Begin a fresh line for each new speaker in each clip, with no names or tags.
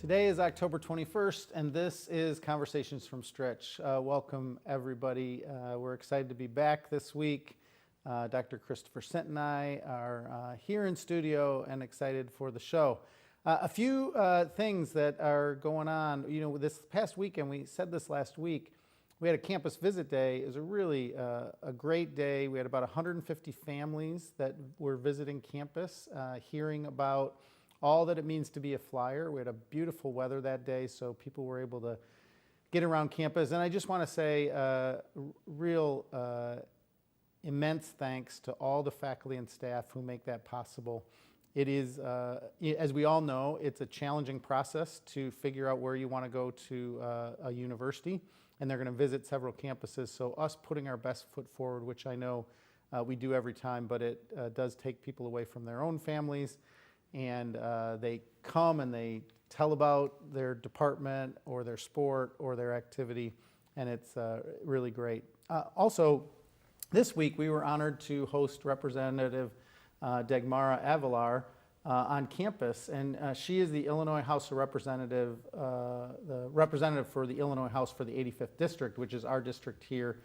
Today is October 21st, and this is Conversations from Stritch. Welcome, everybody. We're excited to be back this week. Dr. Christopher Sint and I are here in studio and excited for the show. A few things that are going on. You know, this past weekend, we said this last week, we had a campus visit day. It was a really a great day. We had about 150 families that were visiting campus, hearing about all that it means to be a flyer. We had a beautiful weather that day, so people were able to get around campus. And I just want to say real immense thanks to all the faculty and staff who make that possible. It is, as we all know, it's a challenging process to figure out where you want to go to a university, and they're going to visit several campuses. So us putting our best foot forward, which I know we do every time, but it does take people away from their own families. And they come and they tell about their department or their sport or their activity, and it's really great. Also, this week we were honored to host Representative Dagmara Avelar on campus, and she is the Illinois House of Representative, the representative for the Illinois House for the 85th District, which is our district here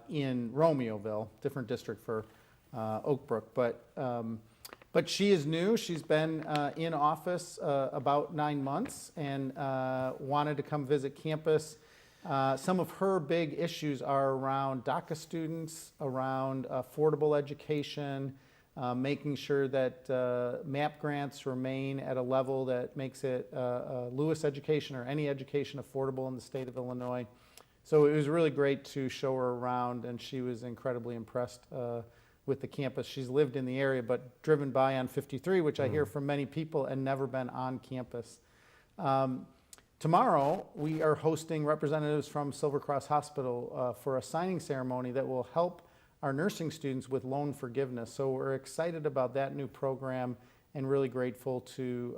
in Romeoville, different district for Oak Brook. But she is new. She's been in office about 9 months and wanted to come visit campus. Some of her big issues are around DACA students, around affordable education, making sure that MAP grants remain at a level that makes it Lewis education or any education affordable in the state of Illinois. So it was really great to show her around, and she was incredibly impressed with the campus. She's lived in the area, but driven by on 53, which I hear from many people, and never been on campus. Tomorrow, we are hosting representatives from Silver Cross Hospital for a signing ceremony that will help our nursing students with loan forgiveness. So we're excited about that new program and really grateful to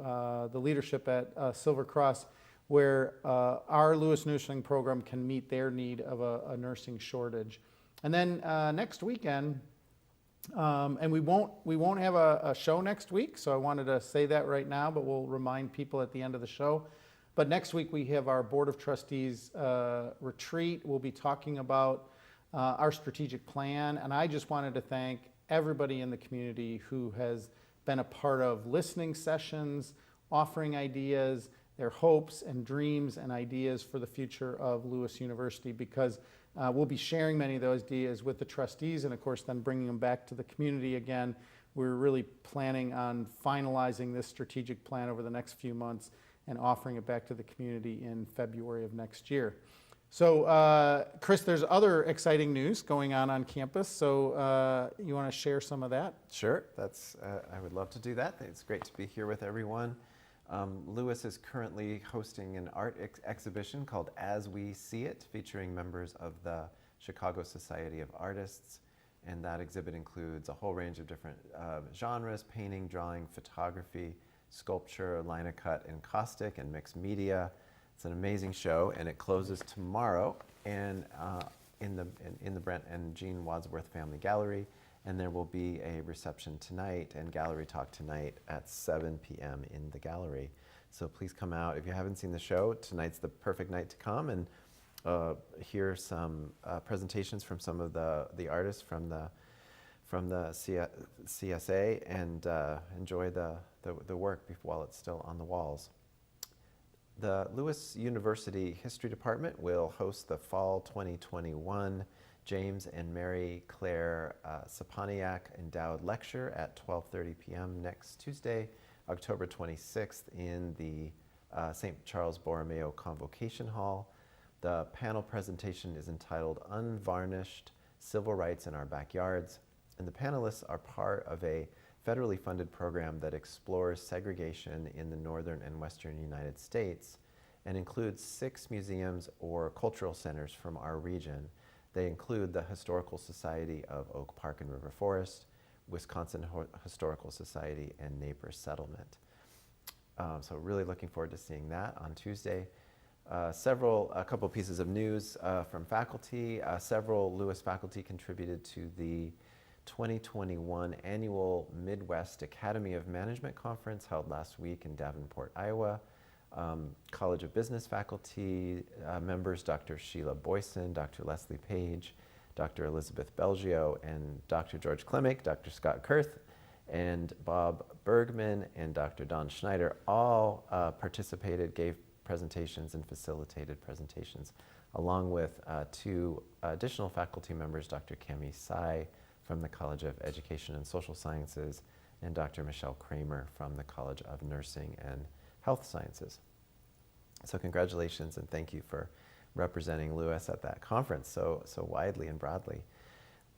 the leadership at Silver Cross, where our Lewis nursing program can meet their need of a nursing shortage. And then next weekend, and we won't have a show next week, so I wanted to say that right now, but we'll remind people at the end of the show. But next week we have our Board of Trustees retreat. We'll be talking about our strategic plan, and I just wanted to thank everybody in the community who has been a part of listening sessions, offering ideas, their hopes and dreams and ideas for the future of Lewis University, because we'll be sharing many of those ideas with the trustees and, of course, then bringing them back to the community again. We're really planning on finalizing this strategic plan over the next few months and offering it back to the community in February of next year. So, Chris, there's other exciting news going on campus, so you want to share some of that?
Sure, I would love to do that. It's great to be here with everyone. Lewis is currently hosting an art exhibition called As We See It, featuring members of the Chicago Society of Artists. And that exhibit includes a whole range of different genres: painting, drawing, photography, sculpture, linocut, encaustic, and mixed media. It's an amazing show, and it closes tomorrow and in the Brent and Jean Wadsworth Family Gallery. And there will be a reception tonight and gallery talk tonight at 7 p.m. in the gallery. So please come out. If you haven't seen the show, tonight's the perfect night to come and hear some presentations from some of the artists from the CSA and enjoy the work while it's still on the walls. The Lewis University History Department will host the Fall 2021 James and Mary Claire Saponiak Endowed Lecture at 12:30 p.m. next Tuesday, October 26th in the St. Charles Borromeo Convocation Hall. The panel presentation is entitled Unvarnished Civil Rights in Our Backyards, and the panelists are part of a federally funded program that explores segregation in the northern and western United States and includes 6 museums or cultural centers from our region. They include the Historical Society of Oak Park and River Forest, Wisconsin Historical Society, and Neighbor Settlement. So really looking forward to seeing that on Tuesday. A couple pieces of news from faculty. Several Lewis faculty contributed to the 2021 annual Midwest Academy of Management Conference held last week in Davenport, Iowa. College of Business faculty members, Dr. Sheila Boyson, Dr. Leslie Page, Dr. Elizabeth Belgio, and Dr. George Klimek, Dr. Scott Kurth, and Bob Bergman, and Dr. Don Schneider all participated, gave presentations, and facilitated presentations, along with two additional faculty members, Dr. Cami Tsai from the College of Education and Social Sciences, and Dr. Michelle Kramer from the College of Nursing and Health Sciences. So congratulations and thank you for representing Lewis at that conference so widely and broadly.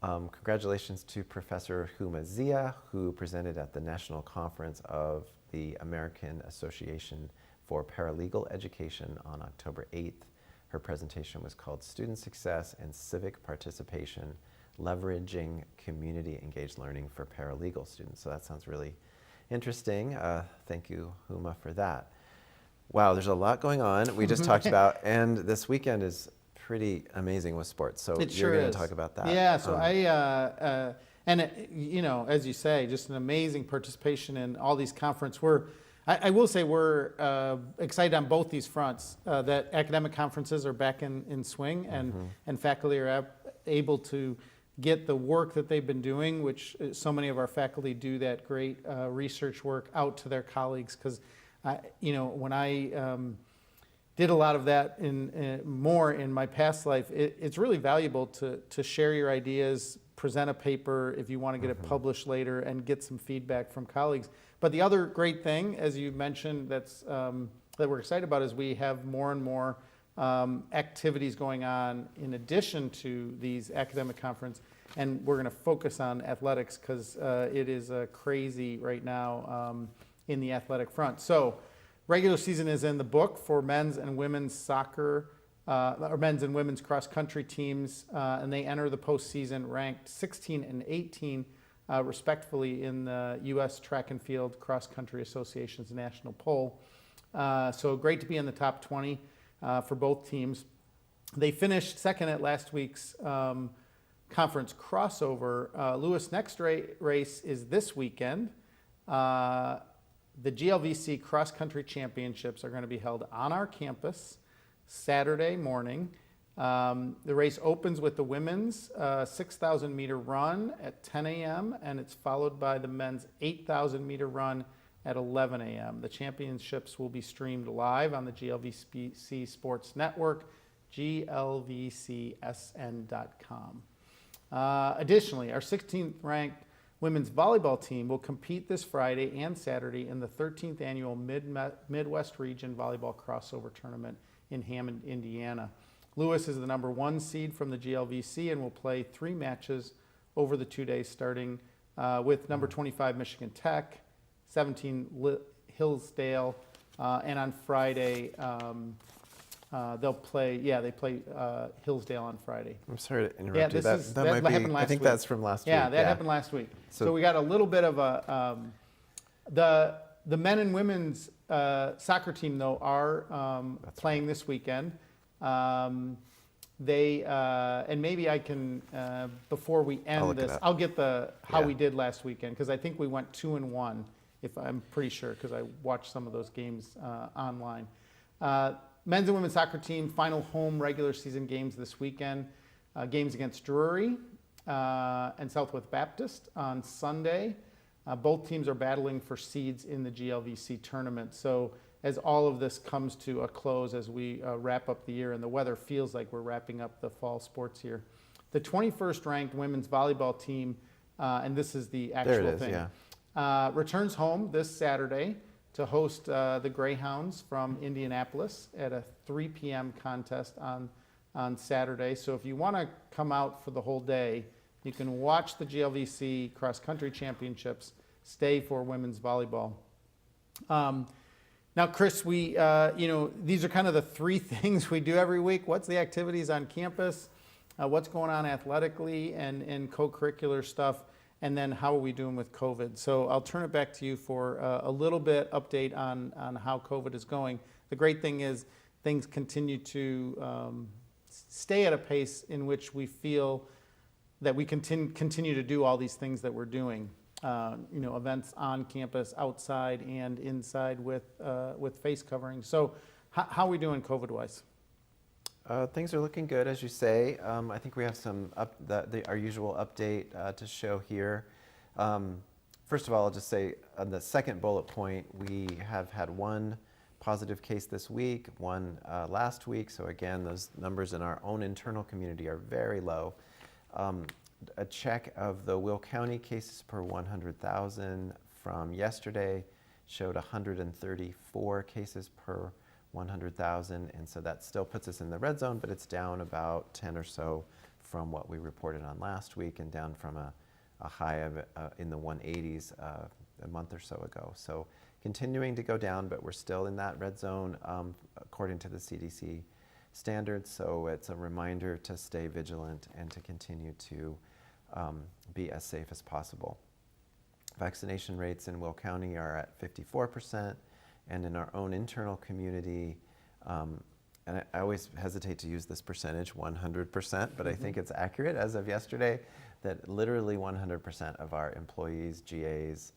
Congratulations to Professor Huma Zia, who presented at the National Conference of the American Association for Paralegal Education on October 8th. Her presentation was called Student Success and Civic Participation, Leveraging Community Engaged Learning for Paralegal Students. So that sounds really interesting. Thank you, Huma, for that. Wow, there's a lot going on. We just talked about, and this weekend is pretty amazing with sports. So you're going to talk about that.
Yeah, so you know, as you say, just an amazing participation in all these conferences. I will say we're excited on both these fronts, that academic conferences are back in swing, and faculty are able to get the work that they've been doing, which so many of our faculty do that great research work, out to their colleagues. Because, you know, when I did a lot of that more in my past life, it's really valuable to share your ideas, present a paper if you want to get it published later, and get some feedback from colleagues. But the other great thing, as you mentioned, that we're excited about, is we have more and more activities going on in addition to these academic conferences, and we're going to focus on athletics because it is crazy right now in the athletic front. So regular season is in the book for men's and women's soccer, or men's and women's cross-country teams, and they enter the postseason ranked 16 and 18 respectively in the U.S. Track and Field Cross-Country Association's national poll. So great to be in the top 20 for both teams. They finished second at last week's conference crossover. Lewis' next race is this weekend. The GLVC Cross-Country Championships are going to be held on our campus Saturday morning. The race opens with the women's 6,000 meter run at 10 a.m. and it's followed by the men's 8,000 meter run at 11 a.m. The championships will be streamed live on the GLVC Sports Network, glvcsn.com. Additionally, our 16th ranked women's volleyball team will compete this Friday and Saturday in the 13th annual Midwest Region Volleyball Crossover Tournament in Hammond, Indiana. Lewis is the #1 seed from the GLVC and will play 3 matches over the 2 days, starting with number 25 Michigan Tech, 17 Hillsdale, and on Friday they'll play. Yeah, they play Hillsdale on Friday.
I'm sorry to interrupt
you.
That might be.
Happened last
I think
week.
that's from last week.
Yeah, that happened last week. So we got a little bit of a the men and women's soccer team though are playing this weekend. They and maybe I can before we end this, I'll get how we did last weekend, because I think we went 2-1. If I'm pretty sure, because I watched some of those games online. Men's and women's soccer team final home regular season games this weekend. Games against Drury and Southwest Baptist on Sunday. Both teams are battling for seeds in the GLVC tournament. So as all of this comes to a close, as we wrap up the year, and the weather feels like we're wrapping up the fall sports year, the 21st ranked women's volleyball team, and this is the actual thing, returns home this Saturday to host the Greyhounds from Indianapolis at a 3 p.m. contest on Saturday. So if you want to come out for the whole day, you can watch the GLVC cross-country championships, stay for women's volleyball. Now, Chris, we, these are kind of the 3 things we do every week. What's the activities on campus? What's going on athletically and co-curricular stuff? And then how are we doing with COVID? So I'll turn it back to you for a little bit update on how COVID is going. The great thing is things continue to stay at a pace in which we feel that we continue to do all these things that we're doing. events on campus, outside and inside with face coverings. So how are we doing COVID-wise?
Things are looking good, as you say. I think we have our usual update to show here. First of all, I'll just say on the second bullet point, we have had one positive case this week, one last week. So again, those numbers in our own internal community are very low. A check of the Will County cases per 100,000 from yesterday showed 134 cases per 100,000, and so that still puts us in the red zone, but it's down about 10 or so from what we reported on last week, and down from a high of in the 180s a month or so ago. So continuing to go down, but we're still in that red zone according to the CDC standards. So it's a reminder to stay vigilant and to continue to be as safe as possible. Vaccination rates in Will County are at 54%, and in our own internal community, and I always hesitate to use this percentage, 100%, but I think it's accurate as of yesterday, that literally 100% of our employees, GAs,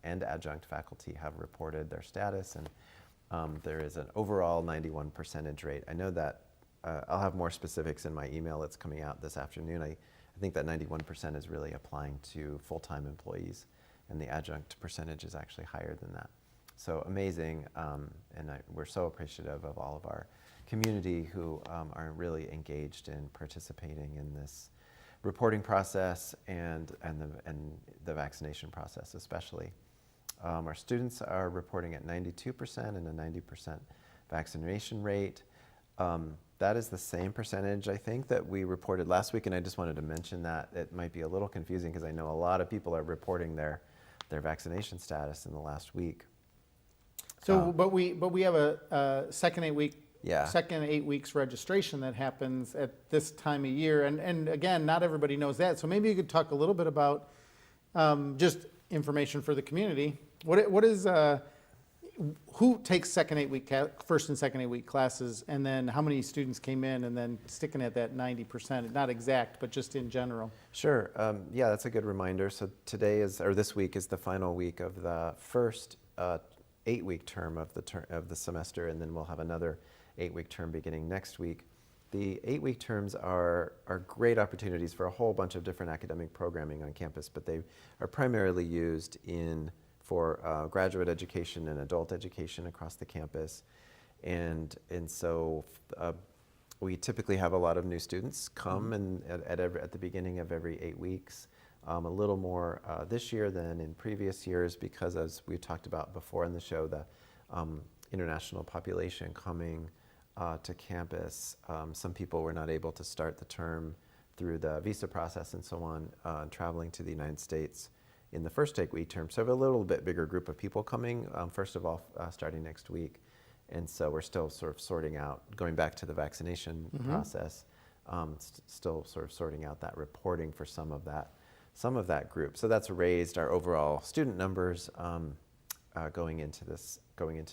and adjunct faculty have reported their status, and there is an overall 91% rate. I know that I'll have more specifics in my email that's coming out this afternoon. I think that 91% is really applying to full-time employees, and the adjunct percentage is actually higher than that. So amazing, and we're so appreciative of all of our community who are really engaged in participating in this reporting process and the vaccination process especially. Our students are reporting at 92% and a 90% vaccination rate. That is the same percentage, I think, that we reported last week, and I just wanted to mention that. It might be a little confusing because I know a lot of people are reporting their vaccination status in the last week.
So, but we have a second 8 weeks registration that happens at this time of year, and again, not everybody knows that. So maybe you could talk a little bit about just information for the community. What is who takes first and second 8 week classes, and then how many students came in, and then sticking at that 90%, not exact, but just in general.
Sure. Yeah, that's a good reminder. So this week is the final week of the first 8 week term of the semester, and then we'll have another 8 week term beginning next week. The 8 week terms are great opportunities for a whole bunch of different academic programming on campus, but they are primarily used for graduate education and adult education across the campus. And so we typically have a lot of new students come at the beginning of every 8 weeks. A little more this year than in previous years because, as we talked about before in the show, the international population coming to campus. Some people were not able to start the term through the visa process and so on, traveling to the United States in the first 8 week term. So we have a little bit bigger group of people coming, first of all, starting next week. And so we're still sort of sorting out, going back to the vaccination process, still sort of sorting out that reporting for some of that group. So that's raised our overall student numbers going into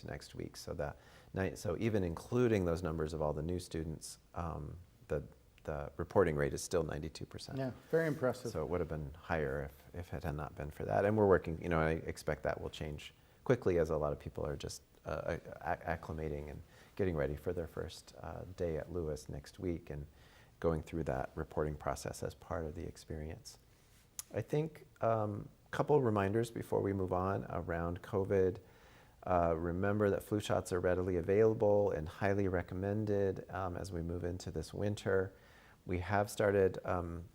next week. So even including those numbers of all the new students, the reporting rate is still 92%.
Yeah, very impressive.
So it would have been higher if it had not been for that. And we're working, I expect that will change quickly as a lot of people are just acclimating and getting ready for their first day at Lewis next week and going through that reporting process as part of the experience. I think a couple reminders before we move on around COVID. Remember that flu shots are readily available and highly recommended as we move into this winter. We have started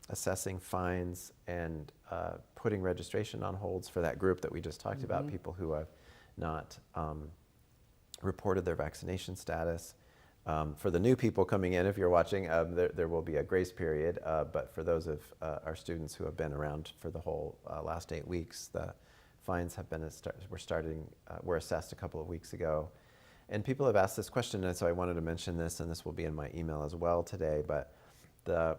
assessing fines and putting registration on holds for that group that we just talked about, people who have not reported their vaccination status. For the new people coming in, if you're watching, there will be a grace period, but for those of our students who have been around for the whole last 8 weeks, the fines have been were assessed a couple of weeks ago. And people have asked this question, and so I wanted to mention this, and this will be in my email as well today, but the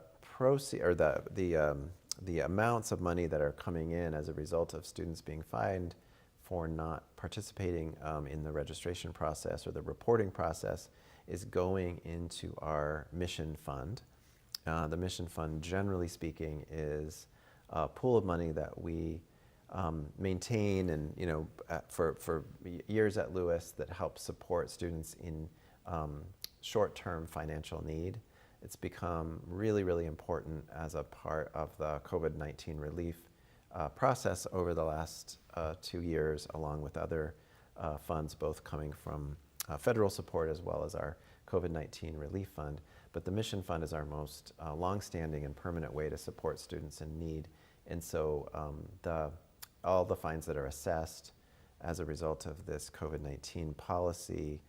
amounts of money that are coming in as a result of students being fined for not participating in the registration process or the reporting process is going into our mission fund. The mission fund, generally speaking, is a pool of money that we maintain and, for years at Lewis that help support students in short-term financial need. It's become really, really important as a part of the COVID-19 relief process over the last 2 years, along with other funds, both coming from federal support as well as our COVID-19 relief fund. But the Mission Fund is our most longstanding and permanent way to support students in need. And so all the fines that are assessed as a result of this COVID-19 policy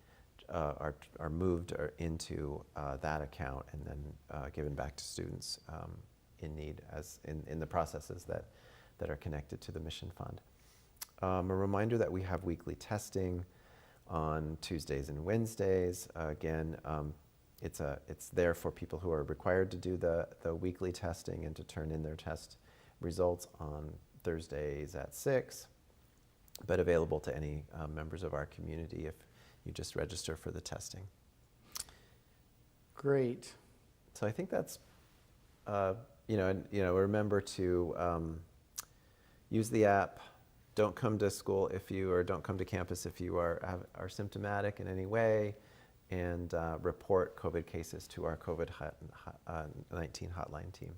are moved into that account and then given back to students in need as in the processes that are connected to the Mission Fund. A reminder that we have weekly testing on Tuesdays and Wednesdays. Again, it's there for people who are required to do the weekly testing and to turn in their test results on Thursdays at 6, but available to any members of our community if you just register for the testing.
Great.
So I think that's, remember to use the app. Don't come to school don't come to campus if you are symptomatic in any way, and report COVID cases to our COVID-19 hotline team.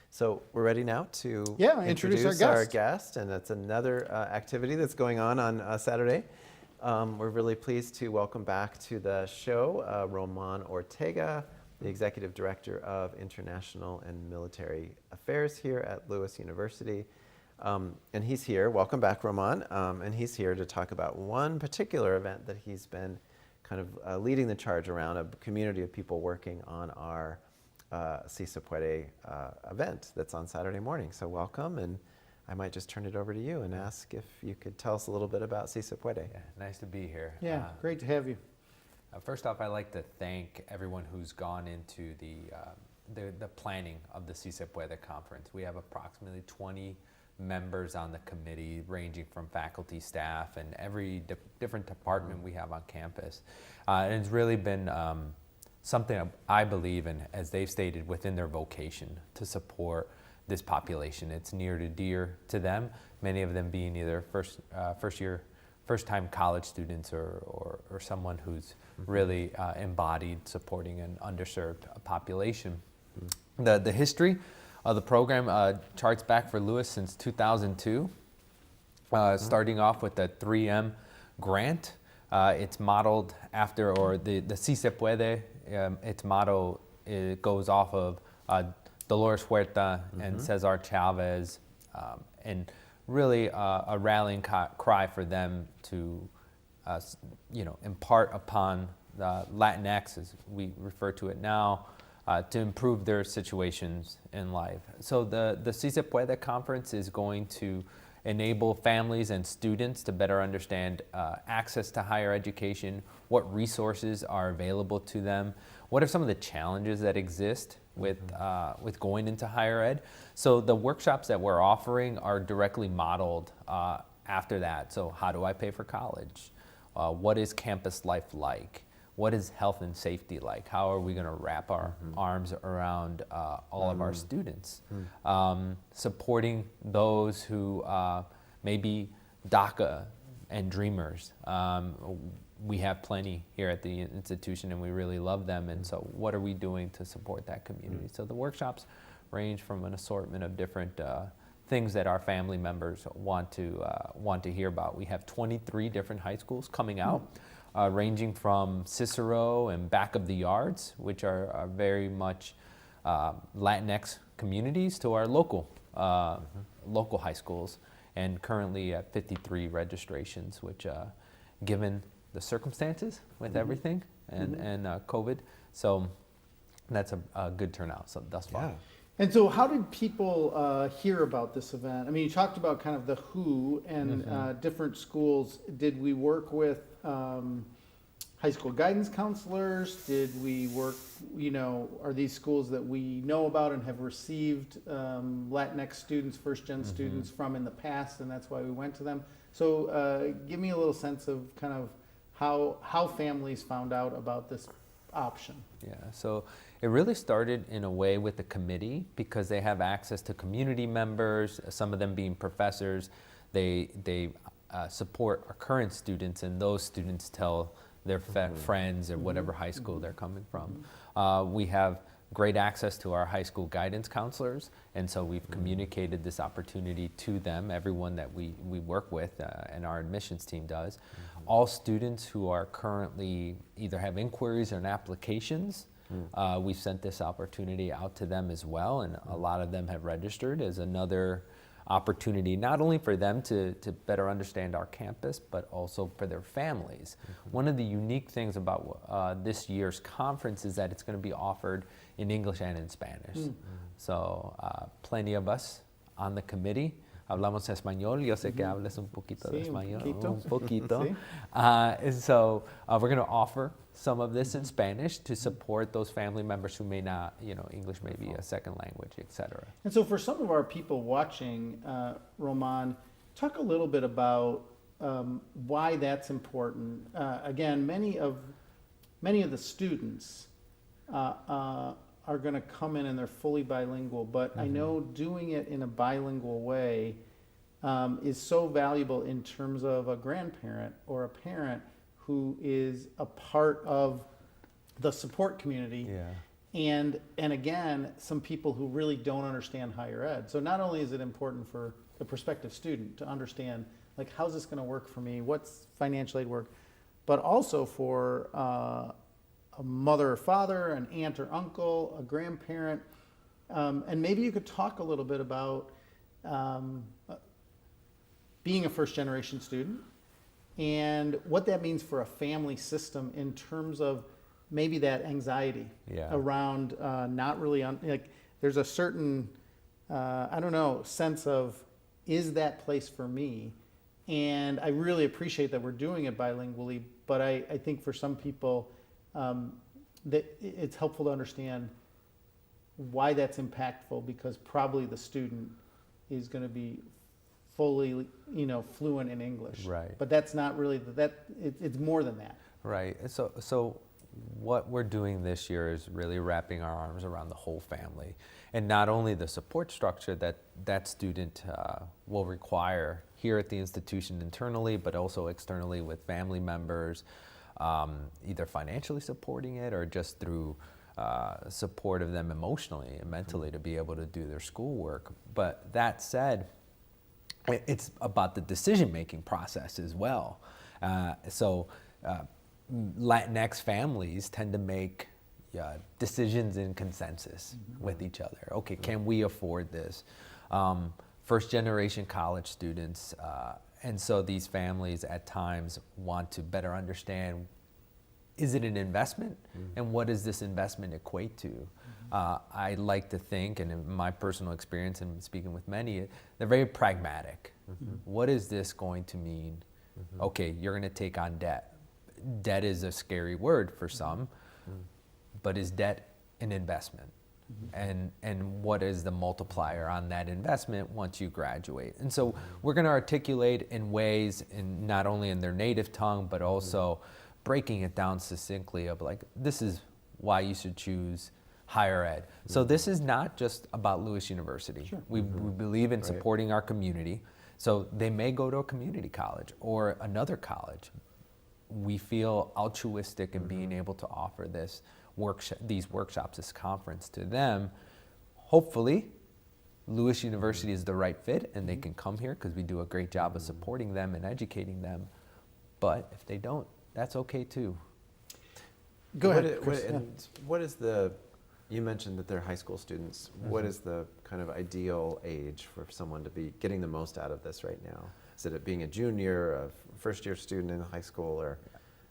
So we're ready now to introduce our guest, and that's another activity that's going on Saturday. We're really pleased to welcome back to the show Roman Ortega, the Executive Director of International and Military Affairs here at Lewis University. And he's here, welcome back, Roman, and he's here to talk about one particular event that he's been kind of leading the charge around, a community of people working on our Si Se Puede event that's on Saturday morning. So welcome, and I might just turn it over to you and ask if you could tell us a little bit about Si Se Puede.
Yeah, nice to be here.
Yeah, great to have you.
First off, I'd like to thank everyone who's gone into the planning of the Si Se Puede conference. We have approximately 20 members on the committee, ranging from faculty, staff, and every different department we have on campus. And it's really been something I believe in, as they've stated, within their vocation to support this population. It's near to dear to them, many of them being either first-time college students or someone who's really embodied supporting an underserved population. The history of the program charts back for Lewis since 2002, starting off with the 3M grant. It's modeled after, or the Si Se Puede, its motto, it goes off of Dolores Huerta and Cesar Chavez, and really a rallying cry for them to, impart upon the Latinx, as we refer to it now, to improve their situations in life. So the Si Se Puede conference is going to enable families and students to better understand access to higher education, what resources are available to them, what are some of the challenges that exist with going into higher ed. So the workshops that we're offering are directly modeled after that. So how do I pay for college? What is campus life like? What is health and safety like? How are we going to wrap our arms around all of our students? Supporting those who may be DACA and dreamers. We have plenty here at the institution, and we really love them. And so what are we doing to support that community? So the workshops range from an assortment of different things that our family members want to hear about. We have 23 different high schools coming out. Ranging from Cicero and back of the yards, which are very much Latinx communities, to our local high schools, and currently at 53 registrations, which given the circumstances with everything and COVID, so that's a good turnout thus far.
Yeah.
And so how did people hear about this event? I mean, you talked about kind of the who and different schools. Did we work with high school guidance counselors? Did we work, are these schools that we know about and have received Latinx students, first-gen students from in the past, and that's why we went to them? So give me a little sense of kind of how families found out about this option.
Yeah, so it really started in a way with the committee because they have access to community members, some of them being professors. They support our current students, and those students tell their friends or whatever high school they're coming from. We have great access to our high school guidance counselors, and so we've communicated this opportunity to them, everyone that we work with and our admissions team does. All students who are currently either have inquiries or applications, we've sent this opportunity out to them as well, and a lot of them have registered as another opportunity, not only for them to better understand our campus, but also for their families. One of the unique things about this year's conference is that it's going to be offered in English and in Spanish. So plenty of us on the committee hablamos español. Yo sé que hablas un poquito de español. Un poquito.
Sí.
And so we're going to offer some of this in Spanish to support those family members who may not, English may be a second language, et cetera.
And so for some of our people watching, Roman, talk a little bit about why that's important. Again, many of the students are going to come in and they're fully bilingual, but I know doing it in a bilingual way is so valuable in terms of a grandparent or a parent who is a part of the support community.
Yeah.
And again, some people who really don't understand higher ed. So not only is it important for the prospective student to understand, like, how's this going to work for me? What's financial aid work? But also for a mother or father, an aunt or uncle, a grandparent. And maybe you could talk a little bit about being a first-generation student and what that means for a family system in terms of maybe that anxiety around not really, there's a certain, sense of, is that place for me? And I really appreciate that we're doing it bilingually, but I think for some people, that it's helpful to understand why that's impactful, because probably the student is going to be fully, fluent in English.
Right.
But that's not really it's more than that.
Right. So what we're doing this year is really wrapping our arms around the whole family, and not only the support structure that student will require here at the institution internally, but also externally with family members, either financially supporting it or just through support of them emotionally and mentally to be able to do their schoolwork. But that said, it's about the decision-making process as well. Latinx families tend to make decisions in consensus with each other. Okay, can we afford this? First-generation college students, and so these families at times want to better understand, is it an investment? And what does this investment equate to? I like to think, and in my personal experience and speaking with many, they're very pragmatic. What is this going to mean? Okay, you're going to take on debt. Debt is a scary word for some, but is debt an investment? And what is the multiplier on that investment once you graduate? And so we're going to articulate in ways, not only in their native tongue, but also breaking it down succinctly of, like, this is why you should choose higher ed. So this is not just about Lewis University.
Sure.
We believe in supporting our community. So they may go to a community college or another college. We feel altruistic in being able to offer these workshops, this conference to them. Hopefully, Lewis University is the right fit and they can come here because we do a great job of supporting them and educating them. But if they don't, that's okay too.
Go ahead, Chris.
What is you mentioned that they're high school students. What is the kind of ideal age for someone to be getting the most out of this right now? Is it being a junior, a first-year student in high school, or?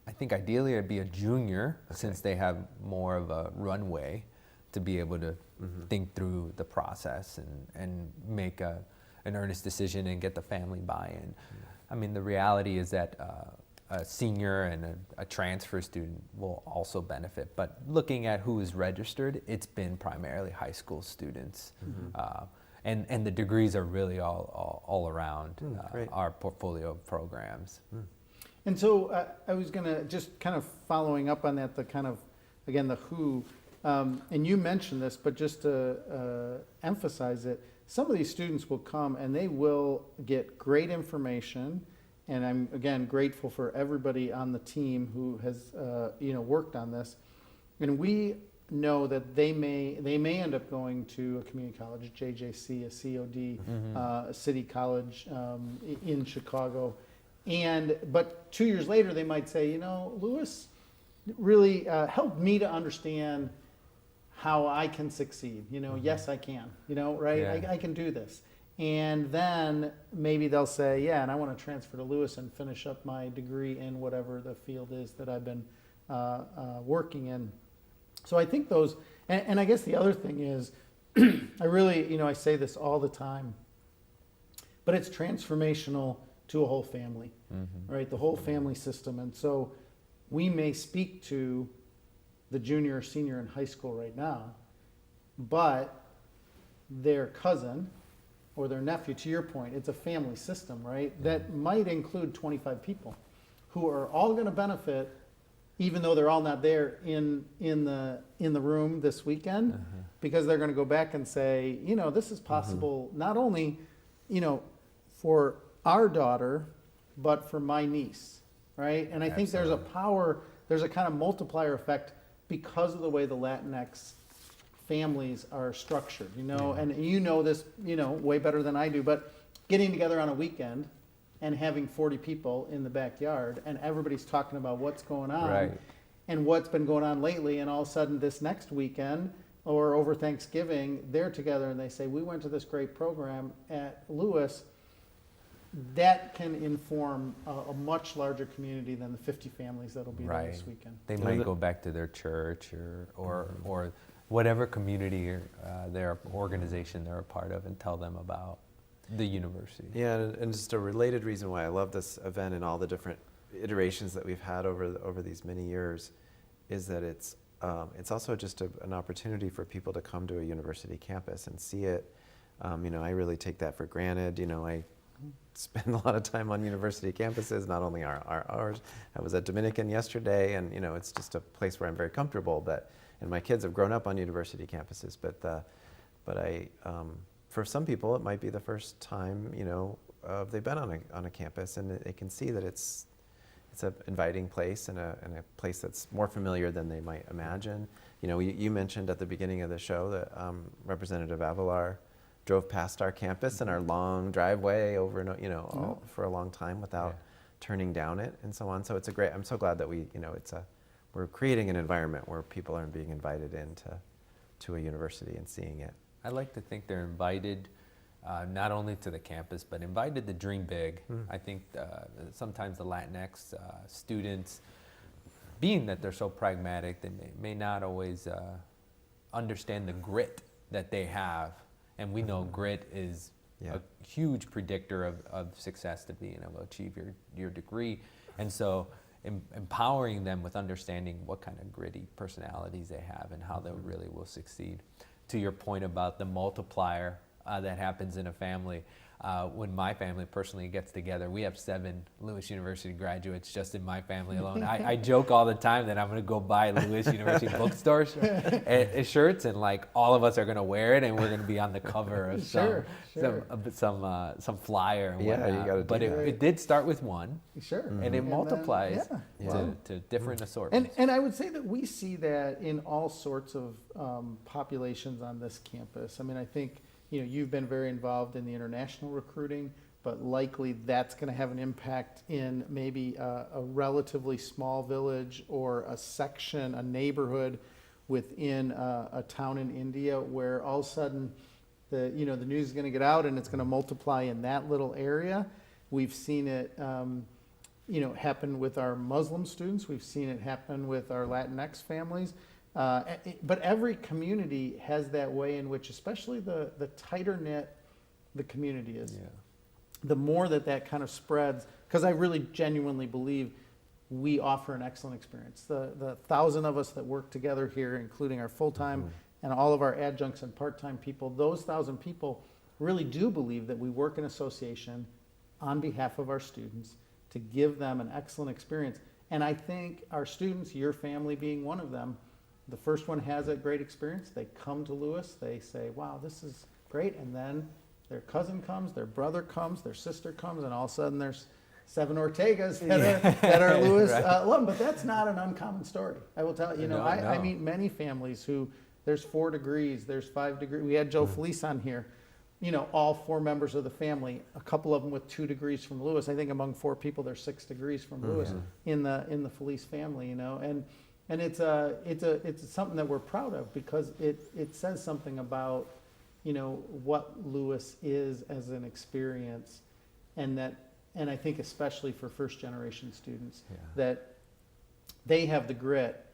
I think ideally it'd be a junior, since they have more of a runway to be able to think through the process and make an earnest decision and get the family buy-in. I mean, the reality is that a senior and a transfer student will also benefit, but looking at who is registered, it's been primarily high school students. And the degrees are really all around our portfolio of programs.
And so I was going to just kind of following up on that, the kind of, again, the who. And you mentioned this, but just to emphasize it, some of these students will come and they will get great information. And I'm, again, grateful for everybody on the team who has, worked on this. And we know that they may end up going to a community college, a JJC, a COD, a city college in Chicago. But 2 years later, they might say, Lewis really helped me to understand how I can succeed. Yes, I can, right?
Yeah.
I can do this. And then maybe they'll say, yeah, and I want to transfer to Lewis and finish up my degree in whatever the field is that I've been working in. So I think those, and I guess the other thing is, I really, I say this all the time, but it's transformational to a whole family, right? The whole family system. And so we may speak to the junior or senior in high school right now, but their cousin or their nephew, to your point, it's a family system, right? That might include 25 people who are all going to benefit, even though they're all not there in the room this weekend, because they're going to go back and say, this is possible not only, for our daughter, but for my niece, right? And I think there's a power, there's a kind of multiplier effect because of the way the Latinx families are structured, and this, way better than I do, but getting together on a weekend and having 40 people in the backyard and everybody's talking about what's going on
Right.
and what's been going on lately, and all of a sudden this next weekend or over Thanksgiving, they're together and they say, we went to this great program at Lewis. That can inform a much larger community than the 50 families that'll be there this weekend.
They might go back to their church or whatever community or their organization they're a part of and tell them about the university.
Yeah, and just a related reason why I love this event and all the different iterations that we've had over these many years is that it's also just an opportunity for people to come to a university campus and see it. I really take that for granted. I spend a lot of time on university campuses, not only ours. I was at Dominican yesterday, and it's just a place where I'm very comfortable. And my kids have grown up on university campuses, but for some people it might be the first time they've been on a campus, and they can see that it's an inviting place and a place that's more familiar than they might imagine. You mentioned at the beginning of the show that Representative Avalar drove past our campus and our long driveway over and all, for a long time without turning down it and so on. So it's I'm so glad that we're creating an environment where people are being invited to a university and seeing it.
I like to think they're invited not only to the campus, but invited to dream big. I think sometimes the Latinx students, being that they're so pragmatic, they may not always understand the grit that they have. And we know grit is a huge predictor of success to being able to achieve your degree. And so empowering them with understanding what kind of gritty personalities they have and how they really will succeed. To your point about the multiplier that happens in a family, when my family personally gets together, we have 7 Lewis University graduates just in my family alone. I joke all the time that I'm going to go buy Lewis University bookstore shirts, and all of us are going to wear it, and we're going to be on the cover of some flyer and whatnot.
You gotta do
but
that.
it did start with one, and it multiplies
then,
to different assortments.
And I would say that we see that in all sorts of populations on this campus. I mean, I think you've been very involved in the international recruiting, but likely that's going to have an impact in maybe a relatively small village or a section, a neighborhood within a town in India, where all of a sudden the news is going to get out and it's going to multiply in that little area. We've seen it happen with our Muslim students. We've seen it happen with our Latinx families. But every community has that way in which, especially the tighter knit the community is, the more that kind of spreads, because I really genuinely believe we offer an excellent experience. The 1,000 of us that work together here, including our full-time and all of our adjuncts and part-time people, those 1,000 people really do believe that we work in association on behalf of our students to give them an excellent experience. And I think our students, your family being one of them, the first one has a great experience. They come to Lewis, they say, wow, this is great. And then their cousin comes, their brother comes, their sister comes, and all of a sudden there's 7 Ortegas that are Lewis alum. But that's not an uncommon story. I will tell you, I meet many families who there's 4 degrees, there's 5 degrees. We had Joe Felice on here. All 4 members of the family, a couple of them with 2 degrees from Lewis. I think among 4 people, there's 6 degrees from Lewis in the Felice family, and it's something that we're proud of because it says something about, what Lewis is as an experience, and I think especially for first generation students, that they have the grit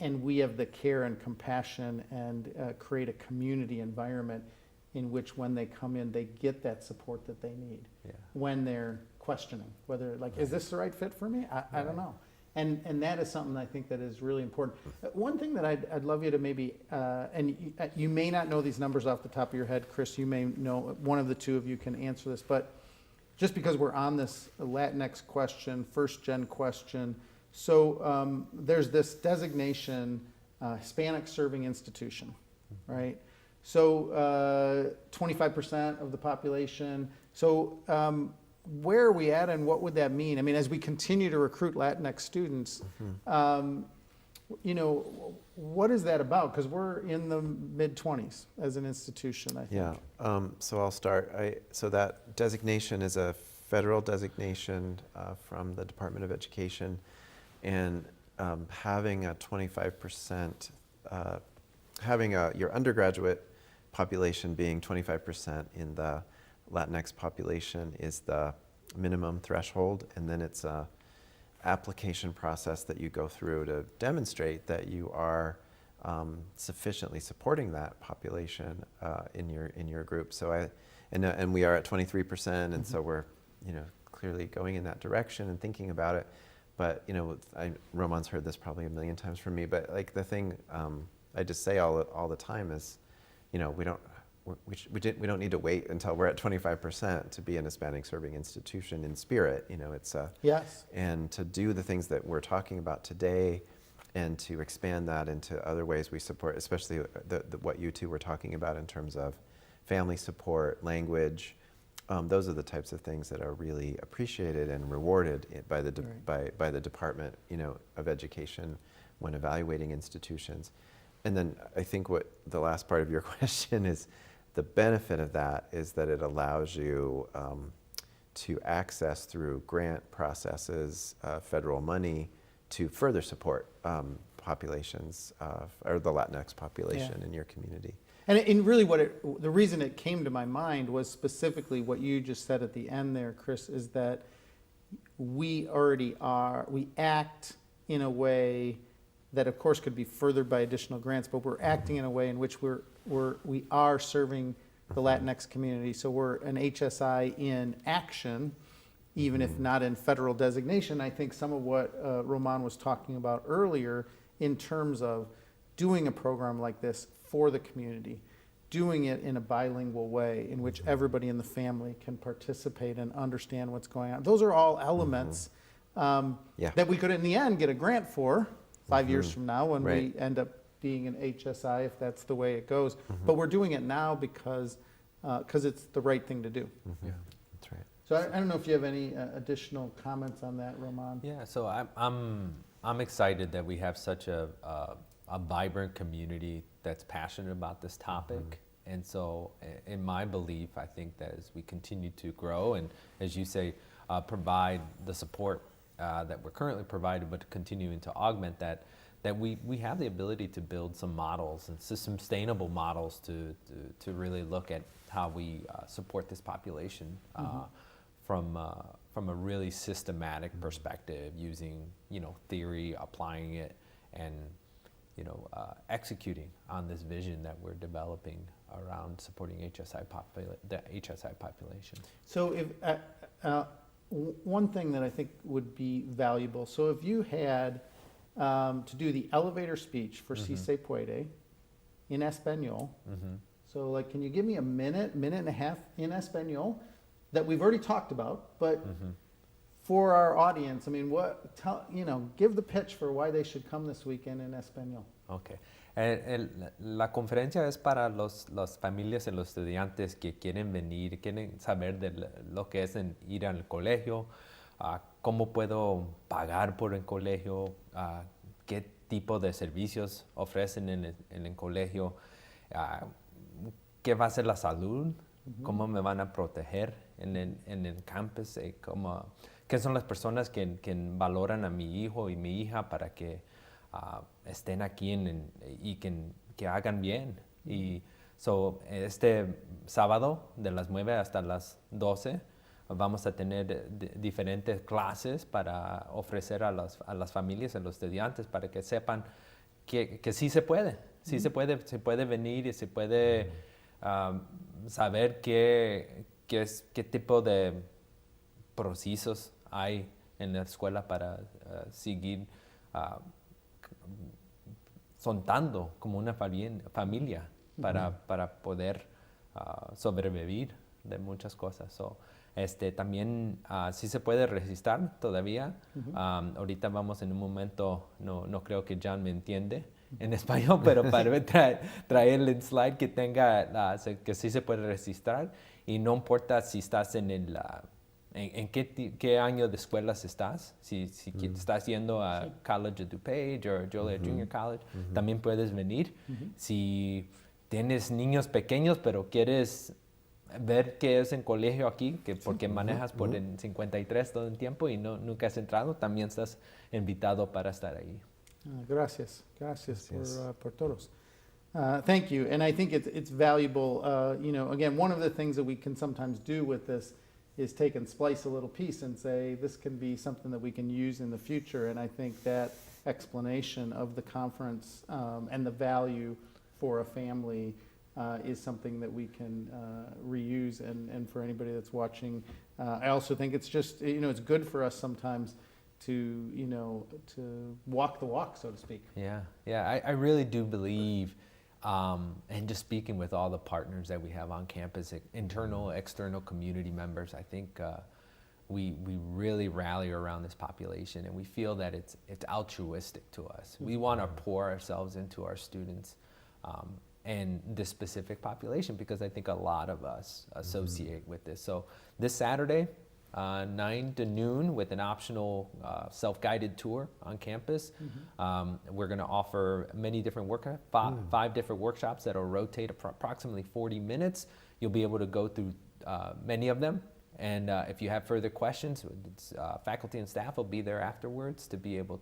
and we have the care and compassion and create a community environment in which when they come in, they get that support that they need when they're questioning whether, is this the right fit for me? I don't know. And that is something I think that is really important. One thing that I'd love you to maybe, and you may not know these numbers off the top of your head, Chris, you may know, one of the two of you can answer this, but just because we're on this Latinx question, first gen question, so there's this designation, Hispanic serving institution, right? So 25% of the population. So where are we at and what would that mean? I mean, as we continue to recruit Latinx students, what is that about? Because we're in the mid-20s as an institution, I think.
Yeah, so I'll start. So that designation is a federal designation from the Department of Education, and having a 25%, having your undergraduate population being 25% in the Latinx population is the minimum threshold, and then it's a application process that you go through to demonstrate that you are sufficiently supporting that population in your group. So and we are at 23%, and so we're clearly going in that direction and thinking about it. But Roman's heard this probably a million times from me. But the thing I just say all the time is, we don't need to wait until we're at 25% to be an Hispanic serving institution in spirit. It's
yes.
And to do the things that we're talking about today, and to expand that into other ways we support, especially what you two were talking about in terms of family support, language. Those are the types of things that are really appreciated and rewarded by the Department, of Education when evaluating institutions. And then I think what the last part of your question is, the benefit of that is that it allows you to access through grant processes, federal money, to further support populations, or the Latinx population in your community.
And really the reason it came to my mind was specifically what you just said at the end there, Chris, is that we act in a way that of course could be furthered by additional grants, but we're acting in a way in which we are serving the Latinx community. So we're an HSI in action, even if not in federal designation. I think some of what Roman was talking about earlier in terms of doing a program like this for the community, doing it in a bilingual way in which everybody in the family can participate and understand what's going on. Those are all elements that we could in the end get a grant for 5 years from now when we end up being an HSI, if that's the way it goes. But we're doing it now because it's the right thing to do.
Yeah, that's right.
So I don't know if you have any additional comments on that, Roman.
Yeah, so I'm excited that we have such a vibrant community that's passionate about this topic. And so in my belief, I think that as we continue to grow and, as you say, provide the support that we're currently provided, but continuing to augment that we have the ability to build some models and some sustainable models to really look at how we support this population from a really systematic perspective, using theory, applying it, and executing on this vision that we're developing around supporting the HSI population.
So if one thing that I think would be valuable, so if you had to do the elevator speech for Si Se Puede in Espanol, so can you give me a minute and a half in Espanol that we've already talked about, but for our audience, I mean, give the pitch for why they should come this weekend in Espanol.
Okay. La conferencia es para las familias y los estudiantes que quieren venir, quieren saber de lo que es ir al colegio, cómo puedo pagar por el colegio, qué tipo de servicios ofrecen en el colegio, qué va a ser la salud, cómo me van a proteger en el campus, qué son las personas que valoran a mi hijo y mi hija para que estén aquí y que hagan bien. Y este sábado de las 9 hasta las 12 vamos a tener diferentes clases para ofrecer a las familias, a los estudiantes, para que sepan que sí se puede, se puede venir y se puede saber qué tipo de procesos hay en la escuela para seguir soltando como una familia para poder sobrevivir de muchas cosas. También sí se puede registrar todavía. Ahorita vamos en un momento, no creo que John me entiende en español, pero para traerle el slide que tenga, que sí se puede registrar. Y no importa si estás en qué año de escuelas estás, si estás yendo a College of DuPage o Joliet Junior College, también puedes venir. Si tienes niños pequeños pero quieres ver qué es en colegio aquí, porque manejas por el 53 todo el tiempo y nunca has entrado, también estás invitado para estar ahí.
Gracias por todos. Thank you, and I think it's valuable. Again, one of the things that we can sometimes do with this is take and splice a little piece and say this can be something that we can use in the future. And I think that explanation of the conference and the value for a family is something that we can reuse. And for anybody that's watching, I also think it's just it's good for us sometimes to walk the walk, so to speak.
Yeah. I really do believe. And just speaking with all the partners that we have on campus, internal, external community members, I think we really rally around this population, and we feel that it's altruistic to us. We want to pour ourselves into our students and this specific population because I think a lot of us associate with this. So this Saturday, 9 to noon with an optional self-guided tour on campus. We're going to offer many different five different workshops that will rotate approximately 40 minutes. You'll be able to go through many of them. And if you have further questions, faculty and staff will be there afterwards to be able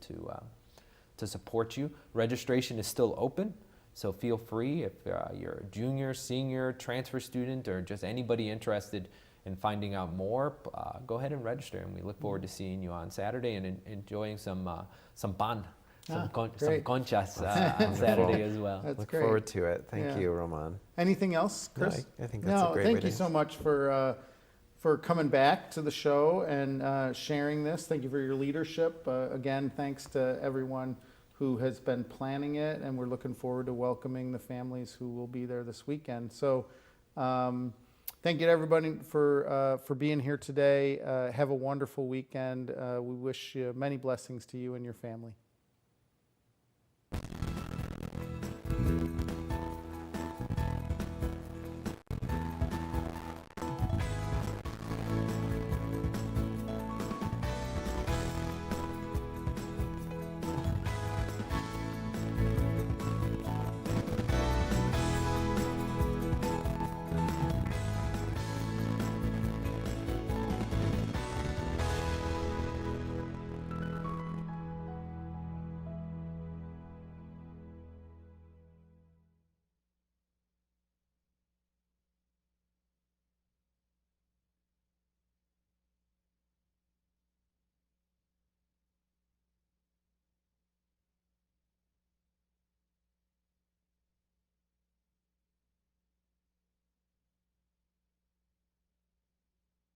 to support you. Registration is still open, so feel free if you're a junior, senior, transfer student, or just anybody interested in finding out more, go ahead and register, and we look forward to seeing you on Saturday and enjoying some pan, some conchas on Saturday as well.
That's
Look
great.
forward to it. Thank you, Roman.
Anything else, Chris?
No, I think that's a great way
thank you so much for coming back to the show and sharing this. Thank you for your leadership. Again, thanks to everyone who has been planning it, and we're looking forward to welcoming the families who will be there this weekend. So thank you to everybody for being here today. Have a wonderful weekend. We wish you many blessings to you and your family.